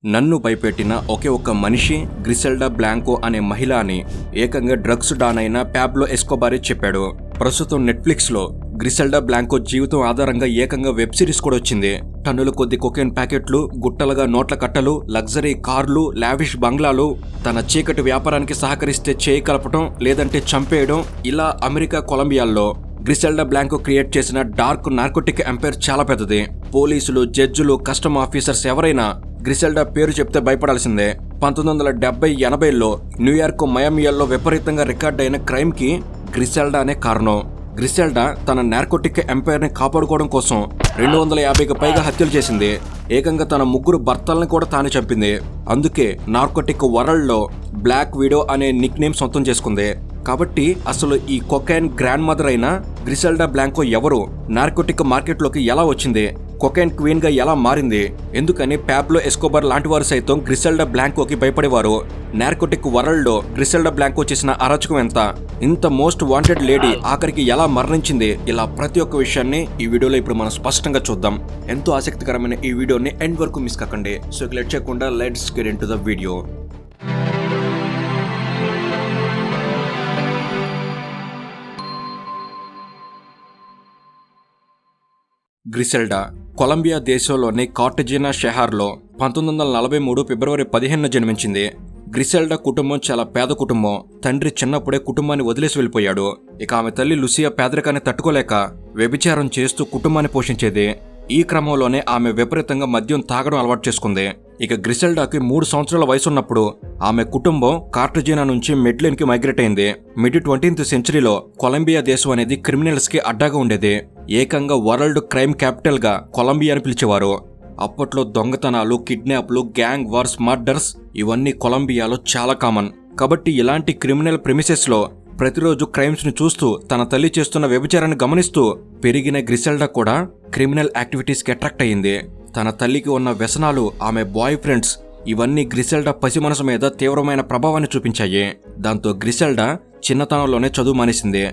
నన్ను భయపెట్టిన ఒకే ఒక్క మనిషి గ్రిసెల్డా బ్లాంకో అనే మహిళ అని ఏకంగా డ్రగ్స్ డాన్ అయిన పాబ్లో ఎస్కోబారే చెప్పాడు. ప్రస్తుతం నెట్ఫ్లిక్స్ లో గ్రిసెల్డా బ్లాంకో జీవితం ఆధారంగా ఏకంగా వెబ్ సిరీస్ కూడా వచ్చింది. టన్నుల కొద్ది కొకైన్ ప్యాకెట్లు, గుట్టలుగా నోట్ల కట్టలు, లగ్జరీ కార్లు, లావిష్ బంగ్లాలు, తన చీకటి వ్యాపారానికి సహకరిస్తే చేయి కలపటం లేదంటే చంపేయడం, ఇలా అమెరికా కొలంబియాల్లో గ్రిసెల్డా బ్లాంకో క్రియేట్ చేసిన డార్క్ నార్కోటిక్ ఎంపైర్ చాలా పెద్దది. పోలీసులు, జడ్జిలు, కస్టమ్ ఆఫీసర్స్ ఎవరైనా గ్రిసెల్డా పేరు చెప్తే భయపడాల్సిందే. 1970-80లో న్యూయార్క్, మయామియాల్లో విపరీతంగా రికార్డ్ అయిన క్రైమ్ కి గ్రిసెల్డా అనే కారణం. గ్రిసెల్డా తన నార్కోటిక్ ఎంపైర్ ని కాపాడుకోవడం కోసం 250కి పైగా హత్యలు చేసింది. ఏకంగా తన 3 భర్తల్ని కూడా తానే చంపింది. అందుకే నార్కోటిక్ వరల్డ్ లో బ్లాక్ విడో అనే నిక్ నేమ్ సొంతం చేసుకుంది. కాబట్టి అసలు ఈ కొకైన్ గ్రాండ్ మదర్ అయిన గ్రిసెల్డా బ్లాంకో ఎవరు, నార్కోటిక్ మార్కెట్లోకి ఎలా వచ్చింది, కొకైన్ క్వీన్ గా ఎలా మారింది, ఎందుకని పాబ్లో ఎస్కోబార్ లాంటి వారు సైతం గ్రిసెల్డా బ్లాంకోకి భయపడేవారు, నార్కోటిక్ వరల్డ్ లో గ్రిసెల్డా బ్లాంకో చేసిన అరాచకం ఎంత, ఇంత మోస్ట్ వాంటెడ్ లేడీ ఆఖరికి ఎలా మరణించింది, ఇలా ప్రతి ఒక్క విషయాన్ని ఈ వీడియోలో ఇప్పుడు మనం స్పష్టంగా చూద్దాం. ఎంతో ఆసక్తికరమైన ఈ వీడియోని ఎండ్ వరకు మిస్ కాకండి. సో లేట్ చేయకుండా let's get into the video. Griselda Colombia దేశంలోని కార్టజీనా షెహార్లో 1943 ఫిబ్రవరి 15న జన్మించింది. గ్రిసెల్డా కుటుంబం చాలా పేద కుటుంబం. తండ్రి చిన్నప్పుడే కుటుంబాన్ని వదిలేసి వెళ్ళిపోయాడు. ఇక ఆమె తల్లి లూసియా పేదరికాన్ని తట్టుకోలేక వ్యభిచారం చేస్తూ కుటుంబాన్ని పోషించేది. ఈ క్రమంలోనే ఆమె విపరీతంగా మద్యం తాగడం అలవాటు చేసుకుంది. ఇక గ్రిసెల్డాకి 3 సంవత్సరాల వయసున్నప్పుడు ఆమె కుటుంబం కార్టజీనా నుంచి మెడ్లిన్ కి మైగ్రేట్ అయింది. మిడ్ 20th సెంచరీలో కొలంబియా దేశం అనేది క్రిమినల్స్ కి అడ్డాగా ఉండేది. ఏకంగా వరల్డ్ క్రైమ్ క్యాపిటల్ గా కొలంబియా అని పిలిచేవారు. అప్పట్లో దొంగతనాలు, కిడ్నాప్లు, గ్యాంగ్ వార్స్, మర్డర్స్ ఇవన్నీ కొలంబియాలో చాలా కామన్. కాబట్టి ఇలాంటి క్రిమినల్ ప్రెమిసెస్ లో ప్రతిరోజు క్రైమ్స్ ని చూస్తూ తన తల్లి చేస్తున్న వ్యభిచారాన్ని గమనిస్తూ పెరిగిన గ్రిసెల్డా కూడా క్రిమినల్ యాక్టివిటీస్ కి అట్రాక్ట్ అయ్యింది. తన తల్లికి ఉన్న వ్యసనాలు, ఆమె బాయ్ ఫ్రెండ్స్ ఇవన్నీ గ్రిసెల్డా పసి మనసు మీద తీవ్రమైన ప్రభావాన్ని చూపించాయి. దాంతో గ్రిసెల్డా చిన్నతనంలోనే చదువు మానేసింది.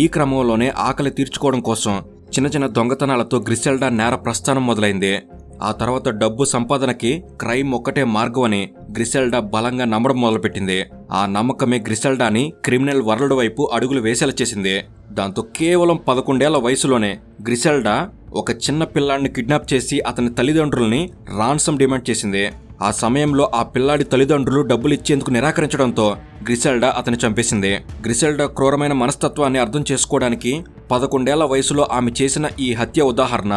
ఈ క్రమంలోనే ఆకలి తీర్చుకోవడం కోసం చిన్న చిన్న దొంగతనాలతో గ్రిసెల్డా నేర ప్రస్థానం మొదలైంది. ఆ తర్వాత డబ్బు సంపాదనకి క్రైమ్ ఒక్కటే మార్గం అని గ్రిసెల్డా బలంగా నమ్మడం మొదలుపెట్టింది. ఆ నమ్మకమే గ్రిసెల్డాని క్రిమినల్ వరల్డ్ వైపు అడుగులు వేసేలా చేసింది. దాంతో కేవలం 11 ఏళ్ల వయసులోనే గ్రిసెల్డా ఒక చిన్న పిల్లాడిని కిడ్నాప్ చేసి అతని తల్లిదండ్రుల్ని రాన్సమ్ డిమాండ్ చేసింది. ఆ సమయంలో ఆ పిల్లాడి తల్లిదండ్రులు డబ్బులు ఇచ్చేందుకు నిరాకరించడంతో గ్రిసెల్డా అతన్ని చంపేసింది. గ్రిసెల్డా క్రూరమైన మనస్తత్వాన్ని అర్థం చేసుకోవడానికి 11 ఏళ్ల వయసులో ఆమె చేసిన ఈ హత్య ఉదాహరణ.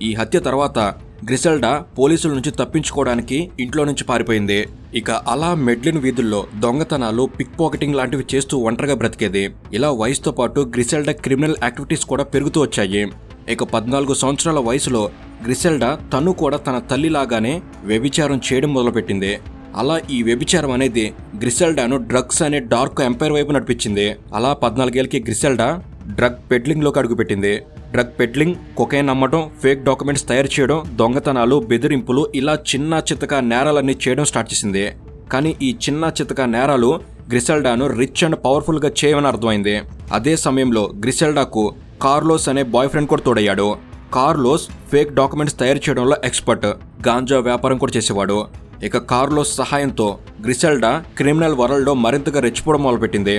ఈ హత్య తర్వాత గ్రిసెల్డా పోలీసుల నుంచి తప్పించుకోవడానికి ఇంట్లో నుంచి పారిపోయింది. ఇక అలా మెడ్లిన్ వీధుల్లో దొంగతనాలు, పిక్ పాకెటింగ్ లాంటివి చేస్తూ ఒంటరిగా బ్రతికేది. ఇలా వయసుతో పాటు గ్రిసెల్డా క్రిమినల్ యాక్టివిటీస్ కూడా పెరుగుతూ వచ్చాయి. ఇక 14 సంవత్సరాల వయసులో గ్రిసెల్డా తను కూడా తన తల్లిలాగానే వ్యభిచారం చేయడం మొదలుపెట్టింది. అలా ఈ వ్యభిచారం అనేది గ్రిసెల్డాను డ్రగ్స్ అనే డార్క్ ఎంపైర్ వైపు నడిపించింది. అలా 14 ఏళ్ళకి గ్రిసెల్డా డ్రగ్ పెడ్లింగ్ లోకి అడుగుపెట్టింది. డ్రగ్ పెడ్లింగ్, కొకైన్ అమ్మడం, ఫేక్ డాక్యుమెంట్స్ తయారు చేయడం, దొంగతనాలు, బెదిరింపులు ఇలా చిన్న చితక నేరాలన్నీ చేయడం స్టార్ట్ చేసింది. కానీ ఈ చిన్న చితక నేరాలు గ్రిసెల్డాను రిచ్ అండ్ పవర్ఫుల్ గా చేయమని అర్థమైంది. అదే సమయంలో గ్రిసెల్డాకు కార్లోస్ అనే బాయ్ ఫ్రెండ్ కూడా తోడయ్యాడు. కార్లోస్ ఫేక్ డాక్యుమెంట్స్ తయారు చేయడంలో ఎక్స్పర్ట్, గాంజా వ్యాపారం కూడా చేసేవాడు. ఇక కార్లోస్ సహాయంతో గ్రిసెల్డా క్రిమినల్ వరల్డ్ లో మరింతగా రెచ్చిపోవడం మొదలుపెట్టింది.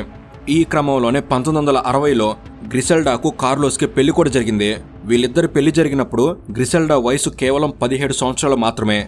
ఈ క్రమంలోనే 1960లో గ్రిసెల్డాకు కార్లోస్కి పెళ్లి కూడా జరిగింది. వీళ్ళిద్దరి పెళ్లి జరిగినప్పుడు గ్రిసెల్డా వయసు కేవలం 17 సంవత్సరాలు మాత్రమే.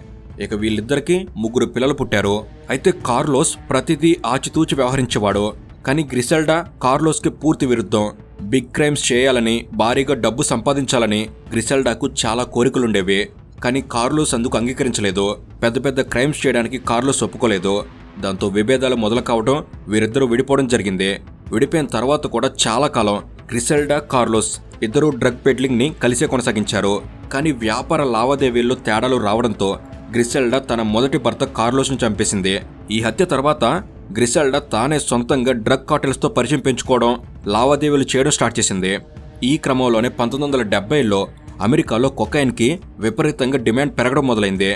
ఇక వీళ్ళిద్దరికి 3 పిల్లలు పుట్టారు. అయితే కార్లోస్ ప్రతిదీ ఆచితూచి వ్యవహరించేవాడు. కానీ గ్రిసెల్డా కార్లోస్కి పూర్తి విరుద్ధం. బిగ్ క్రైమ్స్ చేయాలని, భారీగా డబ్బు సంపాదించాలని గ్రిసెల్డాకు చాలా కోరికలుండేవి. కానీ కార్లోస్ అందుకు అంగీకరించలేదు. పెద్ద పెద్ద క్రైమ్స్ చేయడానికి కార్లోస్ ఒప్పుకోలేదు. దాంతో విభేదాలు మొదలు కావడం, వీరిద్దరూ విడిపోవడం జరిగింది. విడిపోయిన తర్వాత కూడా చాలా కాలం గ్రిసెల్డా, కార్లోస్ ఇద్దరూ డ్రగ్ పెడ్లింగ్ ని కలిసే కొనసాగించారు. కానీ వ్యాపార లావాదేవీల్లో తేడాలు రావడంతో గ్రిసెల్డా తన మొదటి భర్త కార్లోస్ ను చంపేసింది. ఈ హత్య తర్వాత గ్రిసెల్డా తానే సొంతంగా డ్రగ్ కార్టెల్స్ తో పరిచయం పెంచుకోవడం, లావాదేవీలు చేయడం స్టార్ట్ చేసింది. ఈ క్రమంలోనే 1970లో అమెరికాలో కొకైన్ కి విపరీతంగా డిమాండ్ పెరగడం మొదలైంది.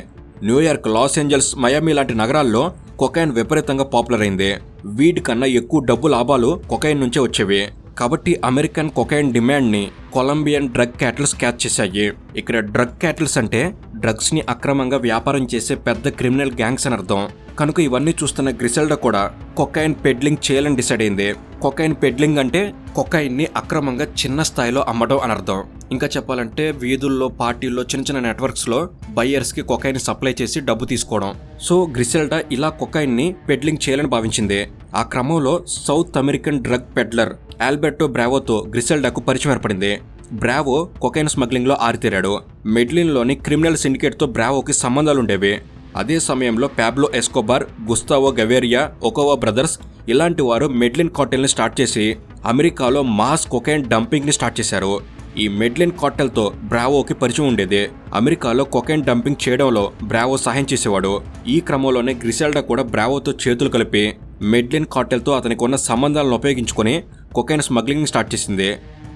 న్యూయార్క్, లాస్ ఏంజల్స్, మయామి లాంటి నగరాల్లో కొకైన్ విపరీతంగా పాపులర్ అయింది. వీటి కన్నా ఎక్కువ డబ్బు లాభాలు కొకైన్ నుంచే వచ్చేవి. కాబట్టి అమెరికన్ కొకైన్ డిమాండ్ ని కొలంబియన్ డ్రగ్ క్యాటిల్స్ క్యాచ్ చేశాయి. ఇక్కడ డ్రగ్ క్యాటిల్స్ అంటే డ్రగ్స్ ని అక్రమంగా వ్యాపారం చేసే పెద్ద క్రిమినల్ గ్యాంగ్స్ అని అర్థం. కనుక ఇవన్నీ చూస్తున్న గ్రిసెల్డా కూడా కొకైన్ పెడ్లింగ్ చేయాలని డిసైడ్ అయింది. కొకైన్ పెడ్లింగ్ అంటే కొకైన్ ని అక్రమంగా చిన్న స్థాయిలో అమ్మడం అని అర్థం. ఇంకా చెప్పాలంటే వీధుల్లో, పార్టీల్లో, చిన్న చిన్న నెట్వర్క్స్ లో బయ్యర్స్ కి కొకైన్ సప్లై చేసి డబ్బు తీసుకోవడం. సో గ్రిసెల్డా ఇలా కొకైన్ ని పెడ్లింగ్ చేయాలని భావించింది. ఆ క్రమంలో south American drug peddler Alberto బ్రావోతో గ్రిసెల్డాకు పరిచయం ఏర్పడింది. బ్రావో కొకైన్ స్మగ్లింగ్ లో ఆరితేరాడు. మెడ్లిన్ లోని క్రిమినల్ సిండికేట్ తో బ్రావోకి సంబంధాలుండేవి. అదే సమయంలో పాబ్లో ఎస్కోబార్, గుస్తావో గవేరియా, ఒకోవా బ్రదర్స్ ఇలాంటి వారు మెడ్లిన్ కార్టెల్ ని స్టార్ట్ చేసి అమెరికాలో మాస్ కొకైన్ డంపింగ్ ని స్టార్ట్ చేశారు. ఈ మెడ్లిన్ కార్టెల్ తో బ్రావోకి పరిచయం ఉండేది. అమెరికాలో కొకైన్ డంపింగ్ చేయడంలో బ్రావో సహాయం చేసేవాడు. ఈ క్రమంలోనే గ్రిసెల్డా కూడా బ్రావోతో చేతులు కలిపి మెడ్లిన్ కార్టెల్ తో అతనికి ఉన్న సంబంధాలను ఉపయోగించుకుని కొకైన్ స్మగ్లింగ్ స్టార్ట్ చేసింది.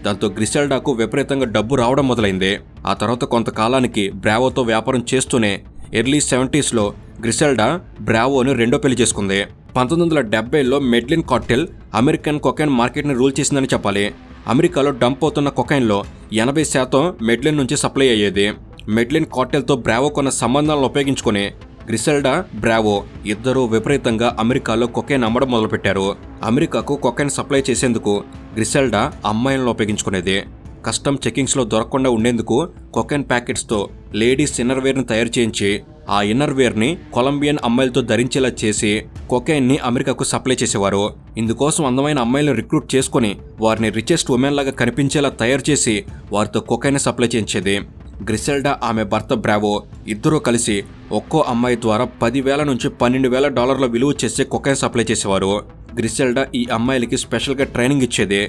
దాంతో గ్రిసెల్డాకు విపరీతంగా డబ్బు రావడం మొదలైంది. ఆ తర్వాత కొంతకాలానికి బ్రావోతో వ్యాపారం చేస్తూనే ఎర్లీ 70s గ్రిసెల్డా బ్రావోని రెండో పెళ్లి చేసుకుంది. 1970లో మెడ్లిన్ కార్టెల్ అమెరికన్ కొకైన్ మార్కెట్ని రూల్ చేసిందని చెప్పాలి. అమెరికాలో డంప్ అవుతున్న కొకైన్లో 80% మెడ్లిన్ నుంచి సప్లై అయ్యేది. మెడ్లిన్ కార్టెల్తో బ్రావో కొన్న సంబంధాలను ఉపయోగించుకుని గ్రిసెల్డా, బ్రావో ఇద్దరూ విపరీతంగా అమెరికాలో కొకైన్ అమ్మడం మొదలుపెట్టారు. అమెరికాకు కొకైన్ సప్లై చేసేందుకు గ్రిసెల్డా అమ్మాయిలను ఉపయోగించుకునేది. కస్టమ్ చెకింగ్స్లో దొరకకుండా ఉండేందుకు కొకైన్ ప్యాకెట్స్తో లేడీస్ ఇన్నర్వేర్ని తయారు చేయించి ఆ ఇన్నర్వేర్ని కొలంబియన్ అమ్మాయిలతో ధరించేలా చేసి కొకైన్ని అమెరికాకు సప్లై చేసేవారు. ఇందుకోసం అందమైన అమ్మాయిలను రిక్రూట్ చేసుకుని వారిని రిచెస్ట్ ఉమెన్ లాగా కనిపించేలా తయారు చేసి వారితో కొకైన్ సప్లై చేయించేది. గ్రిసెల్డా, ఆమె భర్త బ్రావో ఇద్దరూ కలిసి ఒక్కో అమ్మాయి ద్వారా $10,000 నుంచి $12,000 విలువ చేసే కొకైన్ సప్లై చేసేవారు. గ్రిసెల్డా ఈ అమ్మాయిలకి స్పెషల్గా ట్రైనింగ్ ఇచ్చేది.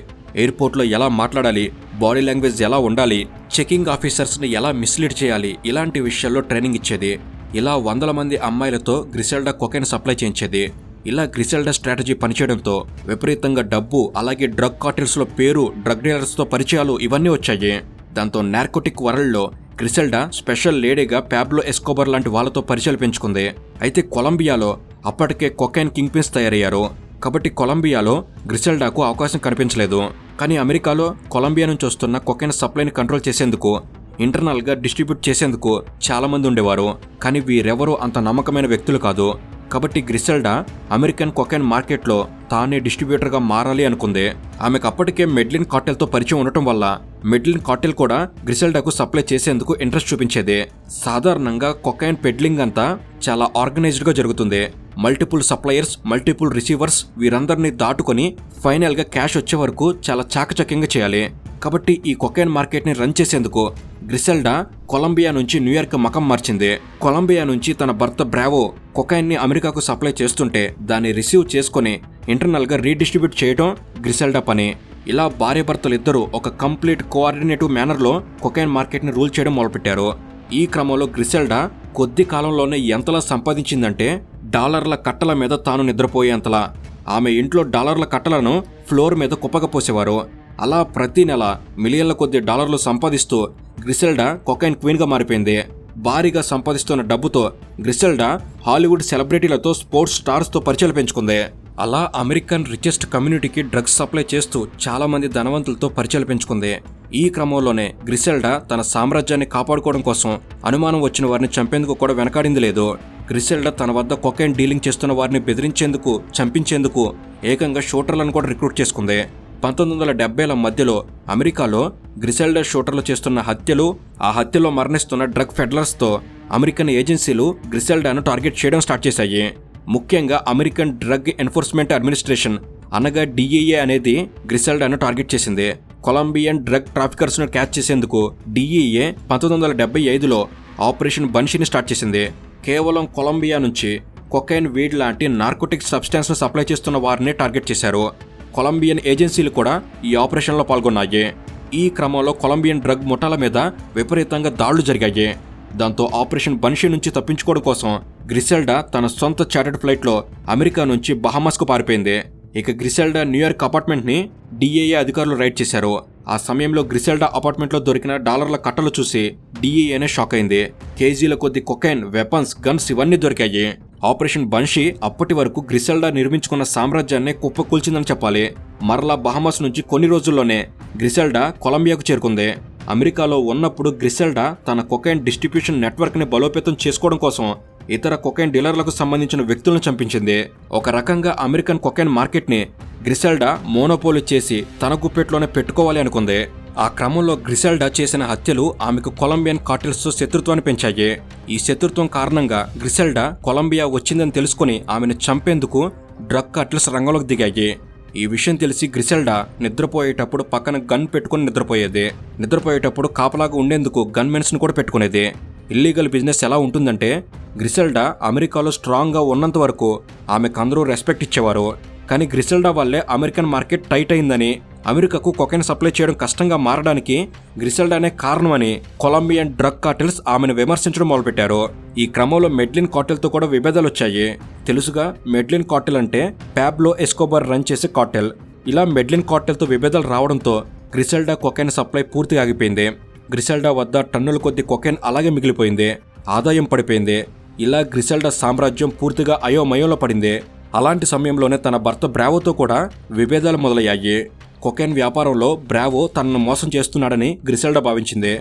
ఎయిర్పోర్ట్లో ఎలా మాట్లాడాలి, బాడీ లాంగ్వేజ్ ఎలా ఉండాలి, చెకింగ్ ఆఫీసర్స్ని ఎలా మిస్లీడ్ చేయాలి, ఇలాంటి విషయాల్లో ట్రైనింగ్ ఇచ్చేది. ఇలా 100 మంది అమ్మాయిలతో గ్రిసెల్డా కొకైన్ సప్లై చేయించేది. ఇలా గ్రిసెల్డా స్ట్రాటజీ పనిచేయడంతో విపరీతంగా డబ్బు, అలాగే డ్రగ్ కార్టెల్స్లో పేరు, డ్రగ్ డీలర్స్తో పరిచయాలు ఇవన్నీ వచ్చాయి. దాంతో నార్కోటిక్ వరల్డ్లో గ్రిసెల్డా స్పెషల్ లేడీగా పాబ్లో ఎస్కోబార్ లాంటి వాళ్ళతో పరిచయాలు పెంచుకుంది. అయితే కొలంబియాలో అప్పటికే కొకైన్ కింగ్ పిన్స్ తయారయ్యారు. కాబట్టి కొలంబియాలో గ్రిసెల్డాకు అవకాశం కనిపించలేదు. కానీ అమెరికాలో కొలంబియా నుంచి వస్తున్న కొకైన్ సప్లైని కంట్రోల్ చేసేందుకు, ఇంటర్నల్గా డిస్ట్రిబ్యూట్ చేసేందుకు చాలామంది ఉండేవారు. కానీ వీరెవరూ అంత నమ్మకమైన వ్యక్తులు కాదు. కాబట్టి గ్రిసెల్డా అమెరికన్ కొకైన్ మార్కెట్లో తానే డిస్ట్రిబ్యూటర్గా మారాలి అనుకుంది. ఆమెకు అప్పటికే మెడ్లిన్ కార్టెల్తో పరిచయం ఉండటం వల్ల మెడ్లిన్ కార్టెల్ కూడా గ్రిసెల్డాకు సప్లై చేసేందుకు ఇంట్రెస్ట్ చూపించేది. సాధారణంగా కొకైన్ పెడ్లింగ్ అంతా చాలా ఆర్గనైజ్డ్గా జరుగుతుంది. మల్టిపుల్ సప్లయర్స్, మల్టిపుల్ రిసీవర్స్ వీరందరినీ దాటుకొని ఫైనల్గా క్యాష్ వచ్చే వరకు చాలా చాకచక్యంగా చేయాలి. కాబట్టి ఈ కొకైన్ మార్కెట్ని రన్ చేసేందుకు గ్రిసెల్డా కొలంబియా నుంచి న్యూయార్క్ మకం మార్చింది. కొలంబియా నుంచి తన భర్త బ్రావో కొకైన్ని అమెరికాకు సప్లై చేస్తుంటే దాన్ని రిసీవ్ చేసుకుని ఇంటర్నల్గా రీడిస్ట్రిబ్యూట్ చేయడం గ్రిసెల్డా పని. ఇలా భార్యాభర్తలు ఇద్దరు ఒక కంప్లీట్ కోఆర్డినేటివ్ మేనర్లో కొకైన్ మార్కెట్ని రూల్ చేయడం మొదలుపెట్టారు. ఈ క్రమంలో గ్రిసెల్డా కొద్ది కాలంలోనే ఎంతలా సంపాదించిందంటే డాలర్ల కట్టల మీద తాను నిద్రపోయేంతలా. ఆమె ఇంట్లో డాలర్ల కట్టలను ఫ్లోర్ మీద కుప్పగా పోసేవారు. అలా ప్రతి నెల మిలియన్ల కొద్ది డాలర్లు సంపాదిస్తూ గ్రిసెల్డా కొకైన్ క్వీన్గా మారిపోయింది. భారీగా సంపాదిస్తున్న డబ్బుతో గ్రిసెల్డా హాలీవుడ్ సెలబ్రిటీలతో, స్పోర్ట్స్ స్టార్స్తో పరిచయాలు పెంచుకుంది. అలా అమెరికన్ రిచెస్ట్ కమ్యూనిటీకి డ్రగ్స్ సప్లై చేస్తూ చాలామంది ధనవంతులతో పరిచయాలు పెంచుకుంది. ఈ క్రమంలోనే గ్రిసెల్డా తన సామ్రాజ్యాన్ని కాపాడుకోవడం కోసం అనుమానం వచ్చిన వారిని చంపేందుకు కూడా వెనకాడింది లేదు. గ్రిసెల్డా తన వద్ద కొకైన్ డీలింగ్ చేస్తున్న వారిని బెదిరించేందుకు, చంపించేందుకు ఏకంగా షూటర్లను కూడా రిక్రూట్ చేసుకుంది. 1970ల మధ్యలో అమెరికాలో గ్రిసెల్డా షూటర్లు చేస్తున్న హత్యలు, ఆ హత్యలో మరణిస్తున్న డ్రగ్ ఫెడ్లర్స్తో అమెరికన్ ఏజెన్సీలు గ్రిసెల్డాను టార్గెట్ చేయడం స్టార్ట్ చేశాయి. ముఖ్యంగా అమెరికన్ డ్రగ్ ఎన్ఫోర్స్మెంట్ అడ్మినిస్ట్రేషన్ అనగా DEA అనేది గ్రిసెల్డాను టార్గెట్ చేసింది. కొలంబియన్ డ్రగ్ ట్రాఫికర్స్ను క్యాచ్ చేసేందుకు DEA 1975లో ఆపరేషన్ బన్షీని స్టార్ట్ చేసింది. కేవలం కొలంబియా నుంచి కొకైన్, వీడ్ లాంటి నార్కోటిక్ సబ్స్టాన్స్ను సప్లై చేస్తున్న వారిని టార్గెట్ చేశారు. కొలంబియన్ ఏజెన్సీలు కూడా ఈ ఆపరేషన్లో పాల్గొన్నాయి. ఈ క్రమంలో కొలంబియన్ డ్రగ్ ముఠాల మీద విపరీతంగా దాడులు జరిగాయి. దాంతో ఆపరేషన్ బన్షీ నుంచి తప్పించుకోవడం కోసం గ్రిసెల్డా తన సొంత చార్టర్డ్ ఫ్లైట్లో అమెరికా నుంచి బహామాస్కు పారిపోయింది. ఇక గ్రిసెల్డా న్యూయార్క్ అపార్ట్మెంట్ని DEA అధికారులు రైడ్ చేశారు. ఆ సమయంలో గ్రిసెల్డా అపార్ట్మెంట్లో దొరికిన డాలర్ల కట్టలు చూసి DEAనే షాక్ అయింది. కేజీల కొద్ది కొకైన్, వెపన్స్, గన్స్ ఇవన్నీ దొరికాయి. ఆపరేషన్ బన్షీ అప్పటి వరకు గ్రిసెల్డా నిర్మించుకున్న సామ్రాజ్యాన్ని కుప్పకూల్చిందని చెప్పాలి. మరలా బహామాస్ నుంచి కొన్ని రోజుల్లోనే గ్రిసెల్డా కొలంబియాకు చేరుకుంది. అమెరికాలో ఉన్నప్పుడు గ్రిసెల్డా తన కొకైన్ డిస్ట్రిబ్యూషన్ నెట్వర్క్ని బలోపేతం చేసుకోవడం కోసం ఇతర కొకైన్ డీలర్లకు సంబంధించిన వ్యక్తులను చంపించింది. ఒక రకంగా అమెరికన్ కొకైన్ మార్కెట్ని గ్రిసెల్డా మోనోపోలి చేసి తన గుప్పెట్లోనే పెట్టుకోవాలి అనుకుంది. ఆ క్రమంలో గ్రిసెల్డా చేసిన హత్యలు ఆమెకు కొలంబియన్ కార్టెల్స్తో శత్రుత్వాన్ని పెంచాయి. ఈ శత్రుత్వం కారణంగా గ్రిసెల్డా కొలంబియా వచ్చిందని తెలుసుకుని ఆమెను చంపేందుకు డ్రగ్ కార్టెల్స్ రంగంలోకి దిగాయి. ఈ విషయం తెలిసి గ్రిసెల్డా నిద్రపోయేటప్పుడు పక్కన గన్ పెట్టుకుని నిద్రపోయేది. నిద్రపోయేటప్పుడు కాపలాగా ఉండేందుకు గన్ మెన్స్ను కూడా పెట్టుకునేది. ఇల్లీగల్ బిజినెస్ ఎలా ఉంటుందంటే గ్రిసెల్డా అమెరికాలో స్ట్రాంగ్గా ఉన్నంత వరకు ఆమెకు అందరూ రెస్పెక్ట్ ఇచ్చేవారు. కానీ గ్రిసెల్డా వల్లే అమెరికన్ మార్కెట్ టైట్ అయిందని, అమెరికాకు కొకైన్ సప్లై చేయడం కష్టంగా మారడానికి గ్రిసెల్డానే కారణమని కొలంబియన్ డ్రగ్ కార్టెల్స్ ఆమెను విమర్శించడం మొదలుపెట్టారు. ఈ క్రమంలో మెడ్లిన్ కార్టెల్తో కూడా విభేదాలు వచ్చాయి. తెలుసుగా, మెడ్లిన్ కార్టెల్ అంటే పాబ్లో ఎస్కోబార్ రన్ చేసే కార్టెల్. ఇలా మెడ్లిన్ కార్టెల్తో విభేదాలు రావడంతో గ్రిసెల్డా కొకైన్ సప్లై పూర్తిగా ఆగిపోయింది. గ్రిసెల్డా వద్ద టన్నుల కొద్ది కొకైన్ అలాగే మిగిలిపోయింది. ఆదాయం పడిపోయింది. ఇలా గ్రిసెల్డా సామ్రాజ్యం పూర్తిగా అయోమయంలో పడింది. అలాంటి సమయంలోనే తన భర్త బ్రావోతో కూడా విభేదాలు మొదలయ్యాయి. కొకైన్ వ్యాపారంలో బ్రావో తనను మోసం చేస్తున్నాడని గ్రిసెల్డా భావించింది.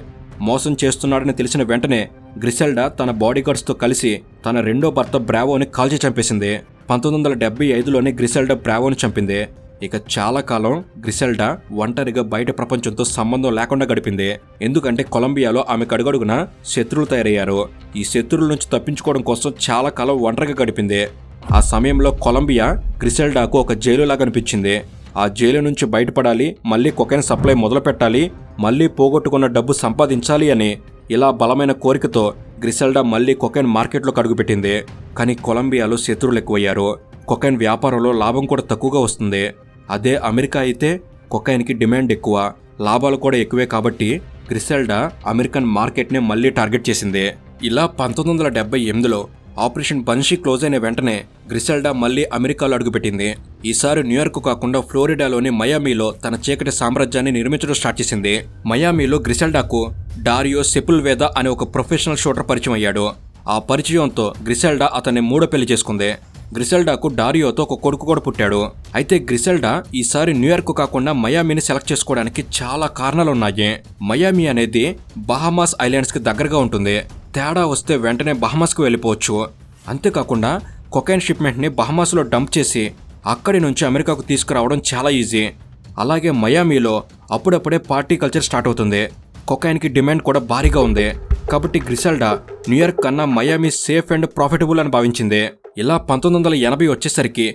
మోసం చేస్తున్నాడని తెలిసిన వెంటనే గ్రిసెల్డా తన బాడీగార్డ్స్తో కలిసి తన రెండో భర్త బ్రావోని కాల్చి చంపేసింది. 1975లోనే గ్రిసెల్డా బ్రావోని చంపింది. ఇక చాలా కాలం గ్రిసెల్డా ఒంటరిగా బయట ప్రపంచంతో సంబంధం లేకుండా గడిపింది. ఎందుకంటే కొలంబియాలో ఆమెకు అడుగడుగున శత్రువులు తయారయ్యారు. ఈ శత్రువుల నుంచి తప్పించుకోవడం కోసం చాలా కాలం ఒంటరిగా గడిపింది. ఆ సమయంలో కొలంబియా గ్రిసెల్డాకు ఒక జైలులాగా అనిపించింది. ఆ జైలు నుంచి బయటపడాలి, మళ్ళీ కొకైన్ సప్లై మొదలు పెట్టాలి, మళ్ళీ పోగొట్టుకున్న డబ్బు సంపాదించాలి అని ఇలా బలమైన కోరికతో గ్రిసెల్డా మళ్ళీ కొకైన్ మార్కెట్లోకి అడుగుపెట్టింది. కానీ కొలంబియాలో శత్రువులు ఎక్కువయ్యారు. కొకైన్ వ్యాపారంలో లాభం కూడా తక్కువగా వస్తుంది. అదే అమెరికా అయితే కొకైన్కి డిమాండ్ ఎక్కువ, లాభాలు కూడా ఎక్కువే. కాబట్టి గ్రిసెల్డా అమెరికన్ మార్కెట్ని మళ్ళీ టార్గెట్ చేసింది. ఇలా 1978లో ఆపరేషన్ బన్షీ క్లోజ్ అయిన వెంటనే గ్రిసెల్డా మళ్ళీ అమెరికాలో అడుగుపెట్టింది. ఈసారి న్యూయార్క్ కాకుండా ఫ్లోరిడాలోని మయామీలో తన చీకటి సామ్రాజ్యాన్ని నిర్మించడం స్టార్ట్ చేసింది. మయామీలో గ్రిసెల్డాకు డారియో సెపుల్వేదా అనే ఒక ప్రొఫెషనల్ షూటర్ పరిచయం అయ్యాడు. ఆ పరిచయంతో గ్రిసెల్డా అతన్ని మూడో పెళ్లి చేసుకుంది. గ్రిసెల్డాకు డారియోతో ఒక కొడుకు కూడా పుట్టాడు. అయితే గ్రిసెల్డా ఈసారి న్యూయార్క్ కాకుండా మయామీని సెలెక్ట్ చేసుకోవడానికి చాలా కారణాలున్నాయి. మయామీ అనేది బహామాస్ ఐలాండ్స్కి దగ్గరగా ఉంటుంది. తేడా వస్తే వెంటనే బహమాస్కు వెళ్ళిపోవచ్చు. అంతేకాకుండా కొకైన్ షిప్మెంట్ని బహమాస్లో డంప్ చేసి అక్కడి నుంచి అమెరికాకు తీసుకురావడం చాలా ఈజీ. అలాగే మయామీలో అప్పుడప్పుడే పార్టీ కల్చర్ స్టార్ట్ అవుతుంది. కొకైన్కి డిమాండ్ కూడా భారీగా ఉంది. కాబట్టి గ్రిసెల్డా న్యూయార్క్ కన్నా మయామీ సేఫ్ అండ్ ప్రాఫిటబుల్ అని భావించింది. ఇలా 1980 వచ్చేసరికి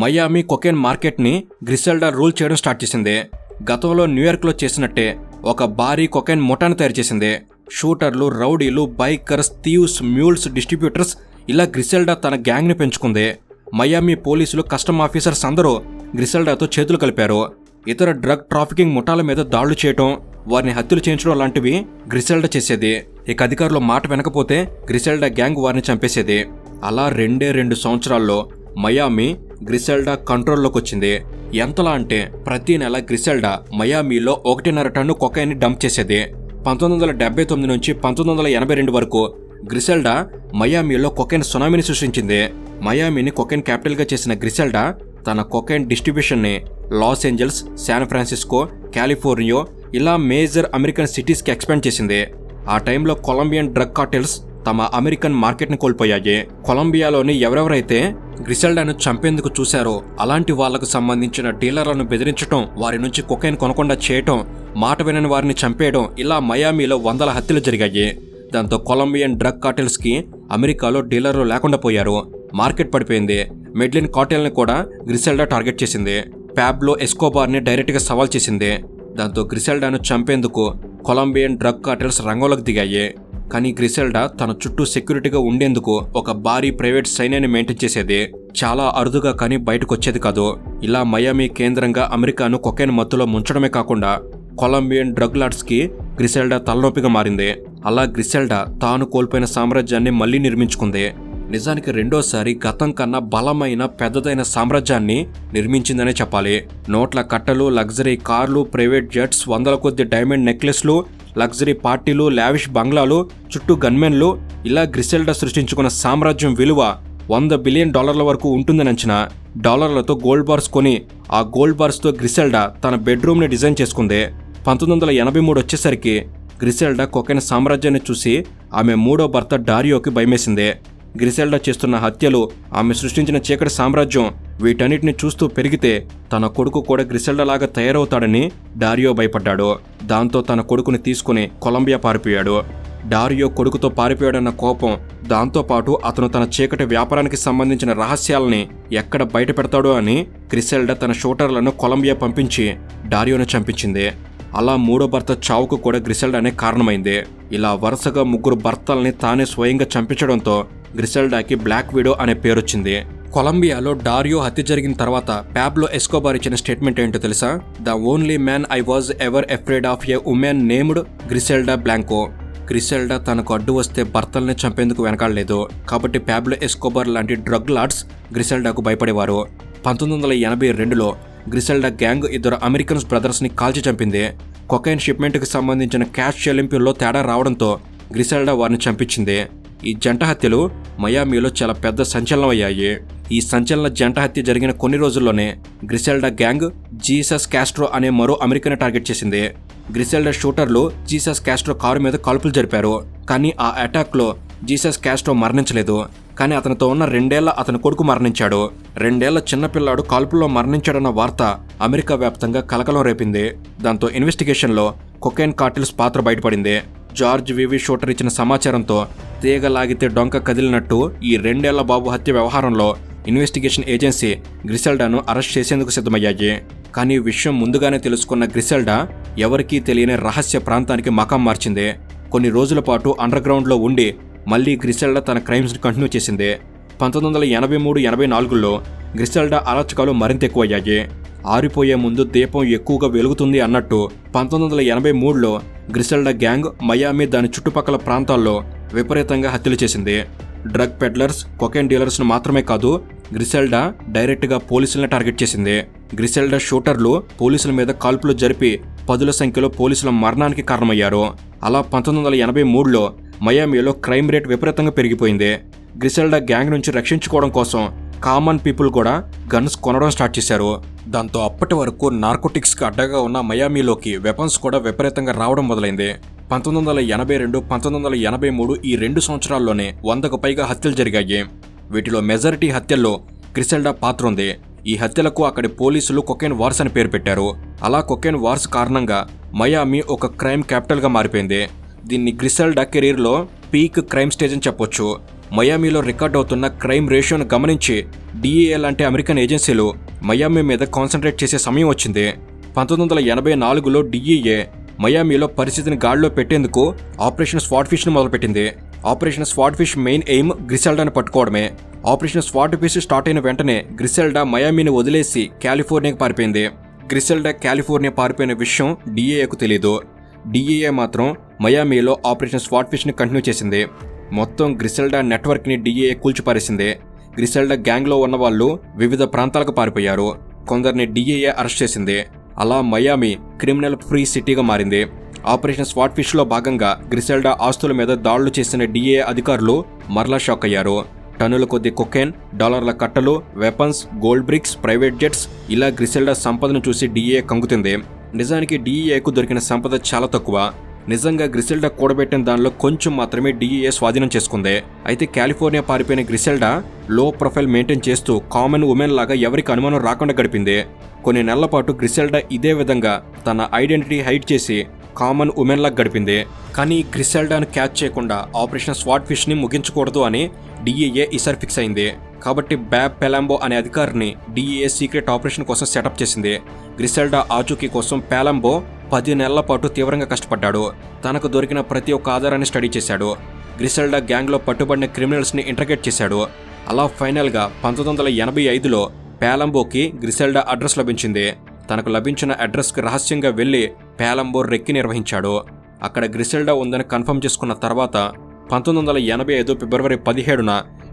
మయామీ కొకైన్ మార్కెట్ని గ్రిసెల్డా రూల్ చేయడం స్టార్ట్ చేసింది. గతంలో న్యూయార్క్లో చేసినట్టే ఒక భారీ కొకైన్ ముఠాను తయారు చేసింది. షూటర్లు, రౌడీలు, బైకర్స్, థీవ్స్, మ్యూల్స్, డిస్ట్రిబ్యూటర్స్ ఇలా గ్రిసెల్డా తన గ్యాంగ్ని పెంచుకుంది. మయామీ పోలీసులు, కస్టమ్ ఆఫీసర్స్ అందరూ గ్రిసెల్డాతో చేతులు కలిపారు. ఇతర డ్రగ్ ట్రాఫికింగ్ ముఠాల మీద దాడులు చేయటం, వారిని హత్యలు చేయించడం లాంటివి గ్రిసెల్డా చేసేది. ఇక అధికారుల మాట వెనకపోతే గ్రిసెల్డా గ్యాంగ్ వారిని చంపేసేది. అలా 2 సంవత్సరాల్లో మయామీ గ్రిసెల్డా కంట్రోల్లోకి వచ్చింది. ఎంతలా అంటే ప్రతి నెల గ్రిసెల్డా మయామీలో 1.5 టన్ను కొకైన్ని డంప్ చేసేది. 1979 నుంచి 1982 వరకు గ్రిసెల్డా మయామీలో కొకైన్ సునామీని సృష్టించింది. మయామీని కొకైన్ క్యాపిటల్గా చేసిన గ్రిసెల్డా తన కొకైన్ డిస్ట్రిబ్యూషన్ని Los Angeles, San Francisco, California ఇలా మేజర్ అమెరికన్ సిటీస్కి ఎక్స్పాండ్ చేసింది. ఆ టైంలో కొలంబియన్ డ్రగ్ కార్టెల్స్ తమ అమెరికన్ మార్కెట్ని కోల్పోయాయి. కొలంబియాలోని ఎవరెవరైతే గ్రిసెల్డాను చంపేందుకు చూశారో అలాంటి వాళ్లకు సంబంధించిన డీలర్లను బెదిరించడం, వారి నుంచి కొకైన్ కొనకుండా చేయటం, మాట వినని వారిని చంపేయడం ఇలా మయామీలో 100 హత్యలు జరిగాయి. దాంతో కొలంబియన్ డ్రగ్ కార్టెల్స్కి అమెరికాలో డీలర్లు లేకుండా పోయారు. మార్కెట్ పడిపోయింది. మెడ్లిన్ కార్టెల్ని కూడా గ్రిసెల్డా టార్గెట్ చేసింది. పాబ్లో ఎస్కోబార్ని డైరెక్ట్గా సవాల్ చేసింది. దాంతో గ్రిసెల్డాను చంపేందుకు కొలంబియన్ డ్రగ్ కార్టెల్స్ రంగంలోకి దిగాయి. కానీ గ్రిసెల్డా తన చుట్టూ సెక్యూరిటీగా ఉండేందుకు ఒక భారీ ప్రైవేట్ సైన్యాన్ని మెయింటైన్ చేసేది. చాలా అరుదుగా కానీ బయటకు వచ్చేది కాదు. ఇలా మయామీ కేంద్రంగా అమెరికాను కొకైన్ మత్తులో ముంచడమే కాకుండా కొలంబియన్ డ్రగ్ లార్డ్స్కి గ్రిసెల్డా తలనొప్పిగా మారింది. అలా గ్రిసెల్డా తాను కోల్పోయిన సామ్రాజ్యాన్ని మళ్లీ నిర్మించుకుంది. నిజానికి రెండోసారి గతం కన్నా బలమైన పెద్దదైన సామ్రాజ్యాన్ని నిర్మించిందనే చెప్పాలి. నోట్ల కట్టలు, లగ్జరీ కార్లు, ప్రైవేట్ జెట్స్, 100 కొద్ది డైమండ్ నెక్లెస్లు, లగ్జరీ పార్టీలు, లావిష్ బంగ్లాలు, చుట్టూ గన్మెన్లు ఇలా గ్రిసెల్డా సృష్టించుకున్న సామ్రాజ్యం విలువ $100 బిలియన్ వరకు ఉంటుందని అంచనా. డాలర్లతో గోల్డ్ బార్స్ కొని ఆ గోల్డ్ బార్స్తో గ్రిసెల్డా తన బెడ్రూమ్ని డిజైన్ చేసుకుంది. 1983 వచ్చేసరికి గ్రిసెల్డా కొకైన్ సామ్రాజ్యాన్ని చూసి ఆమె మూడో భర్త డారియోకి భయమేసింది. గ్రిసెల్డా చేస్తున్న హత్యలు, ఆమె సృష్టించిన చీకటి సామ్రాజ్యం వీటన్నిటిని చూస్తూ పెరిగితే తన కొడుకు కూడా గ్రిసెల్డాలాగా తయారవుతాడని డారియో భయపడ్డాడు. దాంతో తన కొడుకుని తీసుకుని కొలంబియా పారిపోయాడు. డారియో కొడుకుతో పారిపోయాడన్న కోపం, దాంతోపాటు అతను తన చీకటి వ్యాపారానికి సంబంధించిన రహస్యాలని ఎక్కడ బయట పెడతాడో అని గ్రిసెల్డా తన షూటర్లను కొలంబియా పంపించి డారియోను చంపించింది. అలా మూడో భర్త చావుకు కూడా గ్రిసెల్డానే కారణమైంది. ఇలా వరుసగా 3 భర్తల్ని తానే స్వయంగా చంపించడంతో గ్రిసెల్డాకి బ్లాక్ విడో అనే పేరొచ్చింది. కొలంబియాలో డారియో హత్య జరిగిన తర్వాత పాబ్లో ఎస్కోబార్ ఇచ్చిన స్టేట్మెంట్ ఏంటో తెలుసా? The only man I was ever afraid of a woman named Griselda Blanco. Griselda తనకు అడ్డు వస్తే భర్తల్ని చంపేందుకు వెనకాడలేదు. కాబట్టి పాబ్లో ఎస్కోబార్ లాంటి డ్రగ్ లార్డ్స్ గ్రిసెల్డాకు భయపడేవారు. 1982లో గ్రిసెల్డా గ్యాంగ్ 2 అమెరికన్స్ బ్రదర్స్ని కాల్చి చంపింది. కొకైన్ షిప్మెంట్కి సంబంధించిన క్యాష్ చెల్లింపుల్లో తేడా రావడంతో గ్రిసెల్డా వారిని చంపించింది. ఈ జంట హత్యలు మయామీలో చాలా పెద్ద సంచలనం అయ్యాయి. ఈ సంచలన జంట హత్య జరిగిన కొన్ని రోజుల్లోనే గ్రిసెల్డా గ్యాంగ్ జీసస్ కాస్ట్రో అనే మరో అమెరికన్ టార్గెట్ చేసింది. గ్రిసెల్డా షూటర్లు జీసస్ కాస్ట్రో కారు మీద కాల్పులు జరిపారు. కానీ ఆ అటాక్లో జీసస్ కాస్ట్రో మరణించలేదు. కానీ అతనితో ఉన్న 2 ఏళ్ల అతని కొడుకు మరణించాడు. 2 ఏళ్ల చిన్నపిల్లాడు కాల్పుల్లో మరణించాడన్న వార్త అమెరికా వ్యాప్తంగా కలకలం రేపింది. దాంతో ఇన్వెస్టిగేషన్లో కొకైన్ కార్టిల్స్ పాత్ర బయటపడింది. జార్జ్ వివి షూటర్ ఇచ్చిన సమాచారంతో తీగ లాగితే డొంక కదిలినట్టు ఈ 2 ఏళ్ల బాబు హత్య వ్యవహారంలో ఇన్వెస్టిగేషన్ ఏజెన్సీ గ్రిసెల్డాను అరెస్ట్ చేసేందుకు సిద్ధమయ్యాయి. కానీ విషయం ముందుగానే తెలుసుకున్న గ్రిసెల్డా ఎవరికీ తెలియని రహస్య ప్రాంతానికి మకాం మార్చింది. కొన్ని రోజుల పాటు అండర్ గ్రౌండ్లో ఉండి మళ్లీ గ్రిసెల్డా తన క్రైమ్స్ని కంటిన్యూ చేసింది. 1983-84లో గ్రిసెల్డా అరాచకాలు మరింత ఎక్కువయ్యాయి. ఆరిపోయే ముందు దీపం ఎక్కువగా వెలుగుతుంది అన్నట్టు 1983లో గ్రిసెల్డా గ్యాంగ్ మయామి దాని చుట్టుపక్కల ప్రాంతాల్లో విపరీతంగా హత్యలు చేసింది. డ్రగ్ పెడ్లర్స్, కొకైన్ డీలర్స్ను మాత్రమే కాదు, గ్రిసెల్డా డైరెక్ట్గా పోలీసులను టార్గెట్ చేసింది. గ్రిసెల్డా షూటర్లు పోలీసుల మీద కాల్పులు జరిపి 10ల సంఖ్యలో పోలీసుల మరణానికి కారణమయ్యారు. అలా 1983లో మయామిలో క్రైమ్ రేట్ విపరీతంగా పెరిగిపోయింది. గ్రిసెల్డా గ్యాంగ్ నుంచి రక్షించుకోవడం కోసం కామన్ పీపుల్ కూడా గన్స్ కొనడం స్టార్ట్ చేశారు. దాంతో అప్పటి వరకు నార్కోటిక్స్కి అడ్డగా ఉన్న మయామిలోకి వెపన్స్ కూడా విపరీతంగా రావడం మొదలైంది. 1982, 1983 ఈ 2 సంవత్సరాల్లోనే 100కు పైగా హత్యలు జరిగాయి. వీటిలో మెజారిటీ హత్యల్లో గ్రిసెల్డా పాత్ర ఉంది. ఈ హత్యలకు అక్కడి పోలీసులు కొకైన్ వార్స్ అని పేరు పెట్టారు. అలా కొకైన్ వార్స్ కారణంగా మయామి ఒక క్రైమ్ క్యాపిటల్గా మారిపోయింది. దీన్ని గ్రిసెల్డా కెరీర్లో పీక్ క్రైమ్ స్టేజ్ అని చెప్పొచ్చు. మయామిలో రికార్డ్ అవుతున్న క్రైమ్ రేషియోను గమనించి డిఏఏ లాంటి అమెరికన్ ఏజెన్సీలు మయామి మీద కాన్సన్ట్రేట్ చేసే సమయం వచ్చింది. 1984లో డిఏఏ మయామిలో పరిస్థితిని గాడిలో పెట్టేందుకు ఆపరేషన్ స్వాట్ ఫిష్ను మొదలుపెట్టింది. Operation swordfish main aim గ్రిసెల్డాను పట్టుకోవడమే. ఆపరేషన్ స్వాట్ ఫిష్ స్టార్ట్ అయిన వెంటనే గ్రిసెల్డా మయామిని వదిలేసి కాలిఫోర్నియాకు పారిపోయింది. గ్రిసెల్డా కాలిఫోర్నియా పారిపోయిన విషయం డిఏఏకు తెలీదు. డిఏఏ మాత్రం మయామిలో ఆపరేషన్ స్వాట్ ఫిష్ని కంటిన్యూ చేసింది. మొత్తం గ్రిసెల్డా నెట్వర్క్ని డిఏఏ కూల్చిపారేసింది. గ్రిసెల్డా గ్యాంగ్లో ఉన్న వాళ్ళు వివిధ ప్రాంతాలకు పారిపోయారు. కొందరిని డిఏఏ అరెస్ట్ చేసింది. అలా మయామి క్రిమినల్ ఫ్రీ సిటీగా మారింది. ఆపరేషన్ స్వాట్ ఫిష్లో భాగంగా గ్రిసెల్డా ఆస్తుల మీద దాడులు చేసిన డిఏఏ అధికారులు మరలా షాక్ అయ్యారు. టన్నుల కొద్ది కొకైన్, డాలర్ల కట్టలు, weapons, gold bricks, private jets, ఇలా గ్రిసెల్డా సంపదను చూసి డిఏఏ కంగుతుంది. నిజానికి డిఏఏకు దొరికిన సంపద చాలా తక్కువ. నిజంగా గ్రిసెల్డా కూడబెట్టిన దానిలో కొంచెం మాత్రమే డిఏఏ స్వాధీనం చేసుకుంది. అయితే కాలిఫోర్నియా పారిపోయిన గ్రిసెల్డా లో ప్రొఫైల్ మెయింటైన్ చేస్తూ కామన్ ఉమెన్ లాగా ఎవరికి అనుమానం రాకుండా గడిపింది. కొన్ని నెలల పాటు గ్రిసెల్డా ఇదే విధంగా తన ఐడెంటిటీ హైడ్ చేసి కామన్ ఉమెన్ లాగా గడిపింది. కానీ గ్రిసెల్డాను క్యాచ్ చేయకుండా ఆపరేషన్ స్వాట్ ఫిష్ని ముగించకూడదు అని డిఏఏ ఈసారి ఫిక్స్ అయింది. కాబట్టి బ్యాబ్ పెలాంబో అనే అధికారిని డిఏఏ సీక్రెట్ ఆపరేషన్ కోసం సెటప్ చేసింది. గ్రిసెల్డా ఆచూకీ కోసం పెలాంబో 10 నెలల పాటు తీవ్రంగా కష్టపడ్డాడు. తనకు దొరికిన ప్రతి ఒక్క ఆధారాన్ని స్టడీ చేశాడు. గ్రిసెల్డా గ్యాంగ్లో పట్టుబడిన క్రిమినల్స్ని ఇంటర్గేట్ చేశాడు. అలా ఫైనల్గా 1985లో పెలాంబోకి గ్రిసెల్డా అడ్రస్ లభించింది. తనకు లభించిన అడ్రస్కి రహస్యంగా వెళ్లి పెలాంబో రెక్కి నిర్వహించాడు. అక్కడ గ్రిసెల్డా ఉందని కన్ఫర్మ్ చేసుకున్న తర్వాత 1985 ఫిబ్రవరి 17న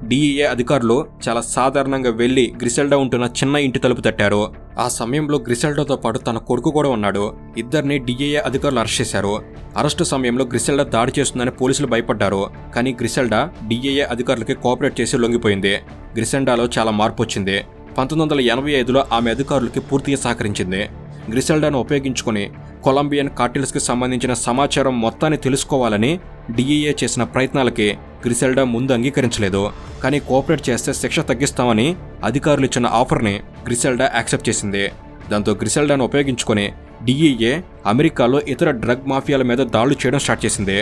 డిఏఏ అధికారులు చాలా సాధారణంగా వెళ్లి గ్రిసెల్డా ఉంటున్న చిన్న ఇంటి తలుపు తట్టారు. ఆ సమయంలో గ్రిసెల్డాతో పాటు తన కొడుకు కూడా ఉన్నాడు. ఇద్దరిని డిఏఏ అధికారులు అరెస్ట్ చేశారు. అరెస్టు సమయంలో గ్రిసెల్డా దాడి చేస్తుందని పోలీసులు భయపడ్డారు. కానీ గ్రిసెల్డా డిఏఏ అధికారులకి కోఆపరేట్ చేసి లొంగిపోయింది. గ్రిసెల్డాలో చాలా మార్పు వచ్చింది. 1985లో ఆమె అధికారులకి పూర్తిగా సహకరించింది. గ్రిసెల్డాను ఉపయోగించుకుని కొలంబియన్ కార్టిల్స్కి సంబంధించిన సమాచారం మొత్తాన్ని తెలుసుకోవాలని డిఈఏ చేసిన ప్రయత్నాలకి గ్రిసెల్డా ముందు అంగీకరించలేదు. కానీ కోఆపరేట్ చేస్తే శిక్ష తగ్గిస్తామని అధికారులు ఇచ్చిన ఆఫర్ని గ్రిసెల్డా యాక్సెప్ట్ చేసింది. దాంతో గ్రిసెల్డాను ఉపయోగించుకొని డిఈఏ అమెరికాలో ఇతర డ్రగ్ మాఫియాల మీద దాడులు చేయడం స్టార్ట్ చేసింది.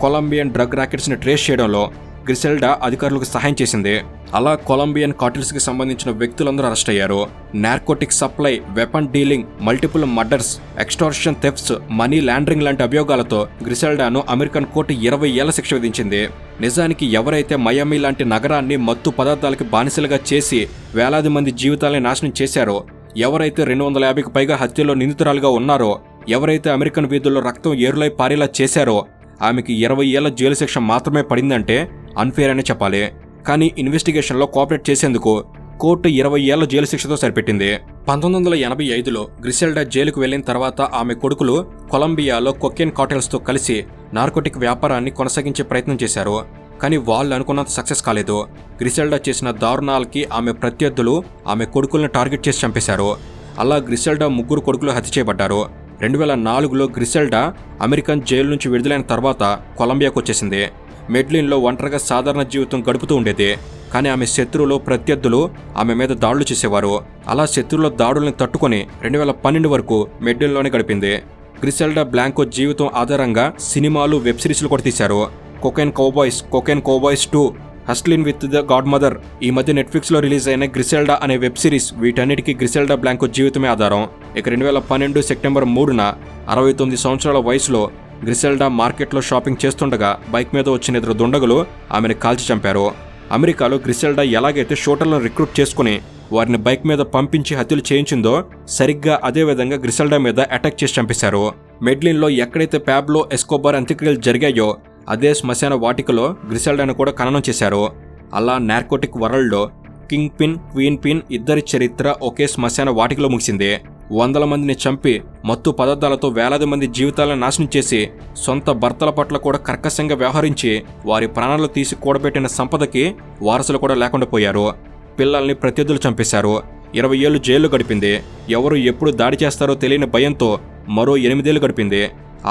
కొలంబియన్ డ్రగ్ ర్యాకెట్స్ని ట్రేస్ చేయడంలో గ్రిసెల్డా అధికారులకు సహాయం చేసింది. అలా కొలంబియన్ కార్టిల్స్కి సంబంధించిన వ్యక్తులందరూ అరెస్ట్ అయ్యారు. Narcotic supply, weapon dealing, multiple murders, extortion, thefts, money laundering లాంటి అభియోగాలతో గ్రిసెల్డాను అమెరికన్ కోర్టు 20 ఏళ్ల శిక్ష విధించింది. నిజానికి ఎవరైతే మయామి లాంటి నగరాన్ని మత్తు పదార్థాలకి బానిసలుగా చేసి వేలాది మంది జీవితాలని నాశనం చేశారో, ఎవరైతే 250కి పైగా హత్యల్లో నిందితురాలుగా ఉన్నారో, ఎవరైతే అమెరికన్ వీధుల్లో రక్తం ఏరులై పారేలా చేశారో ఆమెకి 20 ఏళ్ల జైలు శిక్ష మాత్రమే పడిందంటే అన్ఫేర్ అనే చెప్పాలి. కానీ ఇన్వెస్టిగేషన్లో కోఆపరేట్ చేసేందుకు కోర్టు 20 ఏళ్ల జైలు శిక్షతో సరిపెట్టింది. 1985లో గ్రిసెల్డా జైలుకు వెళ్లిన తర్వాత ఆమె కొడుకులు కొలంబియాలో కొకెన్ కార్టెల్స్తో కలిసి నార్కోటిక్ వ్యాపారాన్ని కొనసాగించే ప్రయత్నం చేశారు. కానీ వాళ్ళు అనుకున్నంత సక్సెస్ కాలేదు. గ్రిసెల్డా చేసిన దారుణాలకి ఆమె ప్రత్యర్థులు ఆమె కొడుకులను టార్గెట్ చేసి చంపేశారు. అలా గ్రిసెల్డా 3 కొడుకులు హత్య చేయబడ్డారు. 2004లో గ్రిసెల్డా అమెరికన్ జైలు నుంచి విడుదలైన తర్వాత కొలంబియాకు వచ్చేసింది. మెడ్లిన్లో ఒంటరిగా సాధారణ జీవితం గడుపుతూ ఉండేది. కానీ ఆమె శత్రువులు, ప్రత్యర్థులు ఆమె మీద దాడులు చేసేవారు. అలా శత్రువుల దాడుల్ని తట్టుకొని 2012 వరకు మెడ్లిన్లోనే గడిపింది. గ్రిసెల్డా బ్లాంకో జీవితం ఆధారంగా సినిమాలు, వెబ్ సిరీస్లు కూడా తీశారు. Cocaine cowboys, cocaine cowboys 2, hustlin' with the godmother, ఈ మధ్య నెట్ఫ్లిక్స్లో రిలీజ్ అయిన గ్రిసెల్డా అనే వెబ్ సిరీస్, వీటన్నిటికీ గ్రిసెల్డా బ్లాంకో జీవితమే ఆధారం. ఇక 2012 సెప్టెంబర్ 3న 69 సంవత్సరాల వయసులో గ్రిసెల్డా మార్కెట్లో షాపింగ్ చేస్తుండగా బైక్ మీద వచ్చిన 2 దుండగులు ఆమెను కాల్చి చంపారు. అమెరికాలో గ్రిసెల్డా ఎలాగైతే షూటర్లను రిక్రూట్ చేసుకుని వారిని బైక్ మీద పంపించి హత్యలు చేయించిందో సరిగ్గా అదే విధంగా గ్రిసెల్డా మీద అటాక్ చేసి చంపేశారు. మెడ్లిన్లో ఎక్కడైతే పాబ్లో ఎస్కోబార్ అంత్యక్రియలు జరిగాయో అదే శ్మశాన వాటికలో గ్రిసెల్డాను కూడా ఖననం చేశారు. అలా నార్కోటిక్ వరల్డ్లో కింగ్ పిన్, క్వీన్ పిన్ ఇద్దరి చరిత్ర ఒకే శ్మశాన వాటికలో ముగిసింది. 100 మందిని చంపి మత్తు పదార్థాలతో వేలాది మంది జీవితాలను నాశనం చేసి సొంత భర్తల పట్ల కూడా కర్కశంగా వ్యవహరించి వారి ప్రాణాలు తీసి కూడబెట్టిన సంపదకి వారసులు కూడా లేకుండా పోయారు. పిల్లల్ని ప్రత్యర్థులు చంపేశారు. 20 ఏళ్లు జైల్లో గడిపింది. ఎవరు ఎప్పుడు దాడి చేస్తారో తెలియని భయంతో మరో 8 ఏళ్లు గడిపింది.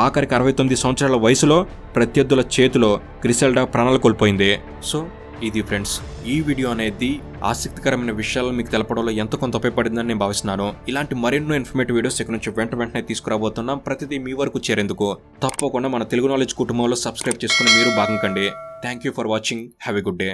ఆఖరికి 69 సంవత్సరాల వయసులో ప్రత్యర్థుల చేతిలో గ్రిసెల్డా ప్రాణాలు కోల్పోయింది. సో ఇది ఫ్రెండ్స్, ఈ వీడియో అనేది ఆసక్తికరమైన విషయాలను మీకు తెలపడంలో ఎంత కొంత ఉపయోగపడిందని నేను భావిస్తున్నాను. ఇలాంటి మరెన్నో ఇన్ఫర్మేటివ్ వీడియోస్ ఇక్కడ నుంచి వెంటనే తీసుకురాబోతున్నాం. ప్రతిదీ మీ వరకు చేరేందుకు తప్పకుండా మన తెలుగు నాలెడ్జ్ కుటుంబంలో సబ్స్క్రైబ్ చేసుకుని మీరు భాగం కండి. Thank you for watching. Have a good day.